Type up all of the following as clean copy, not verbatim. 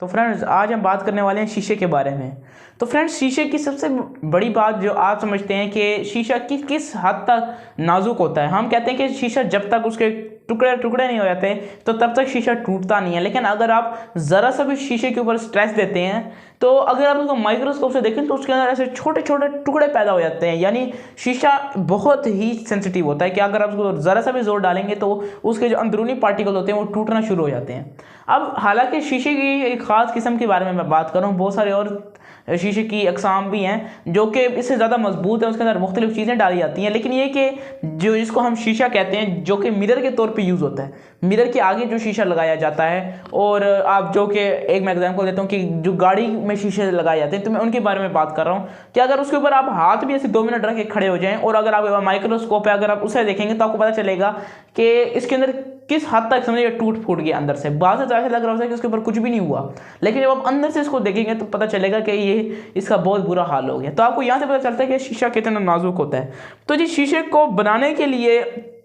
तो फ्रेंड्स आज हम बात करने वाले हैं शीशे के बारे में। तो फ्रेंड्स शीशे की सबसे बड़ी बात जो आप समझते हैं कि शीशा किस हद तक नाजुक होता है। हम कहते हैं कि शीशा जब तक उसके टुकड़े टुकड़े नहीं हो जाते तो तब तक शीशा टूटता नहीं है, लेकिन अगर आप ज़रा सा भी शीशे के ऊपर स्ट्रेस देते हैं तो अगर आप उसको माइक्रोस्कोप से देखें तो उसके अंदर ऐसे छोटे छोटे टुकड़े पैदा हो जाते हैं। यानी शीशा बहुत ही सेंसिटिव होता है कि अगर आप उसको ज़रा सा भी जोर डालेंगे तो उसके जो अंदरूनी पार्टिकल होते हैं वो टूटना शुरू हो जाते हैं। अब हालांकि शीशे की एक ख़ास किस्म के बारे में मैं बात कर रहा हूँ, बहुत सारे और शीशे की अक़साम भी हैं जो कि इससे ज़्यादा मजबूत है, उसके अंदर मुख्तलिफ चीज़ें डाली जाती हैं। लेकिन ये कि जो जिसको हम शीशा कहते हैं जो कि मिरर के तौर पे यूज़ होता है, मिरर के आगे जो शीशा लगाया जाता है, और आप जो कि एक मैं एग्जांपल देता हूँ कि जो गाड़ी में शीशे लगाए जाते हैं तो मैं उनके बारे में बात कर रहा हूँ कि अगर उसके ऊपर आप हाथ भी ऐसे 2 मिनट रख के खड़े हो जाएँ और अगर आप माइक्रोस्कोप है अगर आप उसे देखेंगे तो आपको पता चलेगा कि इसके अंदर किस हद तक समझिए टूट फूट गया अंदर से। बाहर से तो ऐसा लग रहा है कि उसके ऊपर कुछ भी नहीं हुआ, लेकिन जब आप अंदर से इसको देखेंगे तो पता चलेगा कि ये इसका बहुत बुरा हाल हो गया। तो आपको यहाँ से पता चलता है कि शीशा कितना नाजुक होता है। तो जी शीशे को बनाने के लिए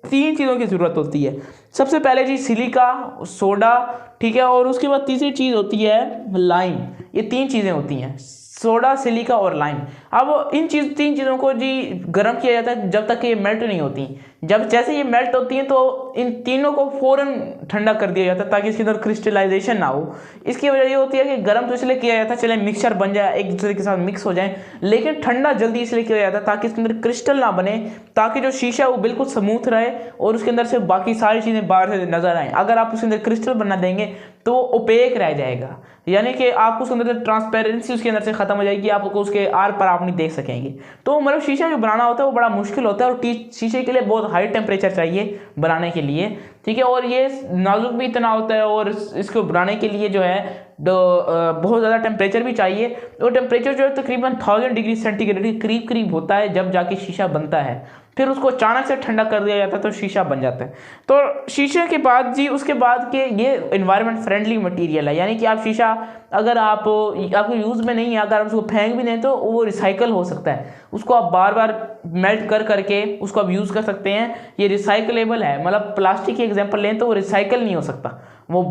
3 चीज़ों की ज़रूरत होती है। सबसे पहले जी सिलिका, सोडा, ठीक है, और उसके बाद तीसरी चीज़ होती है लाइम। ये 3 चीज़ें होती हैं, सोडा, सिलिका और लाइम। अब इन 3 चीज़ों को जी गर्म किया जाता है जब तक कि ये मेल्ट नहीं होती। जब जैसे ये मेल्ट होती हैं तो इन तीनों को फ़ौरन ठंडा कर दिया जाता है ताकि इसके अंदर क्रिस्टलाइजेशन ना हो। इसकी वजह ये होती है कि गर्म तो इसलिए किया जाता है चले मिक्सचर बन जाए, एक दूसरे के साथ मिक्स हो जाए, लेकिन ठंडा जल्दी इसलिए किया जाता है ताकि इसके अंदर क्रिस्टल ना बने, ताकि जो शीशा है वो बिल्कुल स्मूथ रहे और उसके अंदर से बाकी सारी चीज़ें बाहर से नजर आएँ। अगर आप उसके अंदर क्रिस्टल बना देंगे तो वो ओपेक रह जाएगा, यानी कि आपको उसके अंदर से ट्रांसपेरेंसी उसके अंदर से ख़त्म हो जाएगी, आपको उसके आर पर आप नहीं देख सकेंगे। तो मतलब शीशा जो बनाना होता है वो बड़ा मुश्किल होता है और शीशे के लिए बहुत हाई टेम्परेचर चाहिए बनाने के लिए, ठीक है, और ये नाजुक भी इतना होता है और इसको बनाने के लिए जो है बहुत ज़्यादा टेम्परेचर भी चाहिए। और टेम्परेचर जो है तकरीबन 1000 डिग्री सेंटीग्रेड के करीब करीब होता है जब जाके शीशा बनता है। फिर उसको अचानक से ठंडा कर दिया जाता है तो शीशा बन जाता है। तो शीशे के बाद जी उसके बाद के ये इन्वायरमेंट फ्रेंडली मटेरियल है, यानी कि आप शीशा अगर आपको यूज़ में नहीं है, अगर आप उसको फेंक भी दें तो वो रिसाइकल हो सकता है। उसको आप बार बार मेल्ट कर करके उसको आप यूज़ कर सकते हैं। ये रिसाइकलेबल है, मतलब प्लास्टिक की एग्जांपल लें तो वो रिसाइकल नहीं हो सकता, वो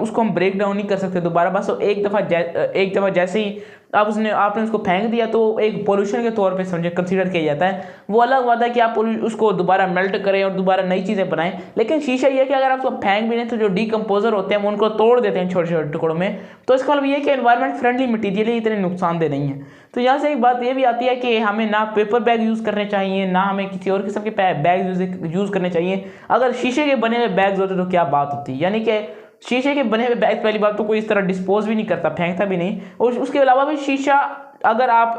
उसको हम ब्रेक डाउन नहीं कर सकते दोबारा। बस वो एक दफ़ा जैसे ही आपने उसको फेंक दिया तो एक पोल्यूशन के तौर पे समझे कंसीडर किया जाता है। वो अलग बात है कि आप उसको दोबारा मेल्ट करें और दोबारा नई चीज़ें बनाएं, लेकिन शीशा ये है कि अगर आप उसको फेंक भी नहीं तो जो डीकम्पोजर होते हैं वो उनको तोड़ देते हैं छोटे छोटे टुकड़ों में। तो इसका मतलब ये है कि एनवायरमेंट फ्रेंडली मटीरियल है, इतने नुकसानदेह नहीं है। तो यहाँ से एक बात ये भी आती है कि हमें ना पेपर बैग यूज़ करने चाहिए, ना हमें किसी और किस्म के बैग यूज़ करने चाहिए। अगर शीशे के बने हुए बैग्स होते तो क्या बात होती, यानी कि शीशे के बने हुए बैग पहली बात तो कोई इस तरह डिस्पोज भी नहीं करता, फेंकता भी नहीं। और उसके अलावा भी शीशा अगर आप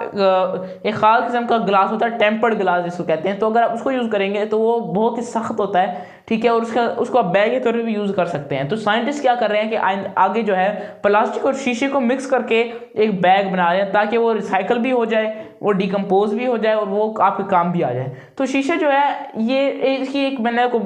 एक ख़ास किस्म का ग्लास होता है, टेम्पर्ड ग्लास जिसको कहते हैं, तो अगर आप उसको यूज़ करेंगे तो वो बहुत ही सख्त होता है, ठीक है, और उसको आप बैग के तौर पे भी यूज़ कर सकते हैं। तो साइंटिस्ट क्या कर रहे हैं कि आगे जो है प्लास्टिक और शीशे को मिक्स करके एक बैग बना रहे हैं ताकि वो रिसाइकल भी हो जाए, वो डिकम्पोज भी हो जाए और वो आपके काम भी आ जाए। तो शीशा जो है ये इसकी एक मैंने को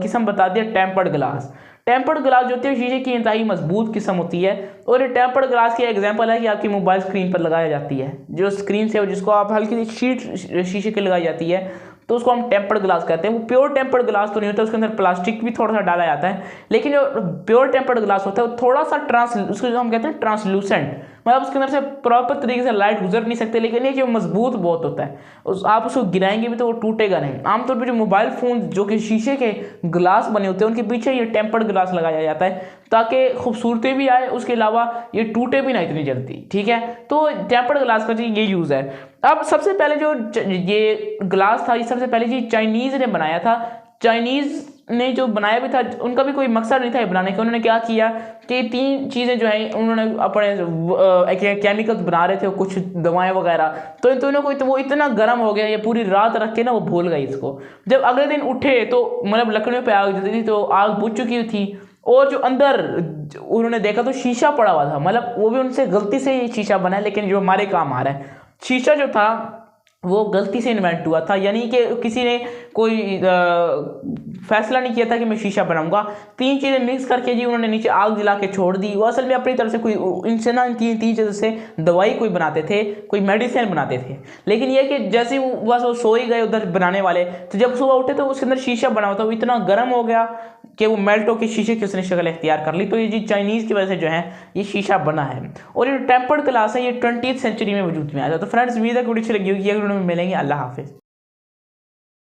किस्म बता दिया, टेम्पर्ड ग्लास। टेम्पर्ड ग्लास जो होती है शीशे की इंतहाई मजबूत किस्म होती है, और ये टेम्पर्ड ग्लास की एग्जांपल है कि आपकी मोबाइल स्क्रीन पर लगाई जाती है, जो स्क्रीन से जिसको आप हल्की सी शीट शीशे की लगाई जाती है तो उसको हम टेम्पर्ड ग्लास कहते हैं। वो प्योर टेम्पर्ड ग्लास तो नहीं होता, उसके अंदर प्लास्टिक भी थोड़ा सा डाला जाता है, लेकिन जो प्योर टेम्पर्ड ग्लास होता है वो थोड़ा सा उसको जो हम कहते हैं ट्रांसलूसेंट, मतलब उसके अंदर से प्रॉपर तरीके से लाइट गुजर नहीं सकते, लेकिन ये जो मजबूत बहुत होता है, आप उसको गिराएंगे भी तो वो टूटेगा नहीं। आमतौर पर जो मोबाइल फ़ोन जो कि शीशे के ग्लास बने होते हैं उनके पीछे ये टेम्पर्ड ग्लास लगाया जाता है ताकि खूबसूरती भी आए, उसके अलावा ये टूटे भी ना इतनी जल्दी, ठीक है। तो टेम्पर्ड ग्लास का जी ये यूज़ है। अब सबसे पहले जो ये ग्लास था ये सबसे पहले जी चाइनीज़ ने बनाया था। चाइनीज़ ने जो बनाया भी था उनका भी कोई मकसद नहीं था ये बनाने का। उन्होंने क्या किया कि 3 चीज़ें जो हैं उन्होंने अपने केमिकल्स बना रहे थे, कुछ दवाएं वगैरह, तो इन दोनों को वो इतना गर्म हो गया, ये पूरी रात रख के ना वो भूल गई इसको। जब अगले दिन उठे तो मतलब लकड़ियों पे आग जलती थी तो आग बुझ चुकी थी, और जो अंदर उन्होंने देखा तो शीशा पड़ा हुआ था, मतलब वो भी उनसे गलती से ये शीशा बना है, लेकिन जो हमारे काम आ रहा है। शीशा जो था वो गलती से इन्वेंट हुआ था, यानी कि किसी ने कोई फैसला नहीं किया था कि मैं शीशा बनाऊंगा। 3 चीज़ें मिक्स करके जी उन्होंने नीचे आग जला के छोड़ दी। वो असल में अपनी तरफ से कोई इनसे ना 3 चीज़ों से दवाई कोई बनाते थे, कोई मेडिसिन बनाते थे, लेकिन ये कि जैसे बस वो सो ही गए उधर बनाने वाले, तो जब सुबह उठे तो उसके अंदर शीशा बना हुआ था, वो इतना गर्म हो गया कि वो मेल्ट होकर शीशे की उसने शक्ल इख्तियार कर ली। तो ये जी चाइनीज़ की वजह से जो है ये शीशा बना है। और ये टेम्पर्ड ग्लास है, ये 20th सेंचुरी में वजूद में आया था। तो फ्रेंड्स उम्मीद है वीडियो अच्छी लगी होगी, अगली वीडियो में मिलेंगे। अल्लाह हाफिज़।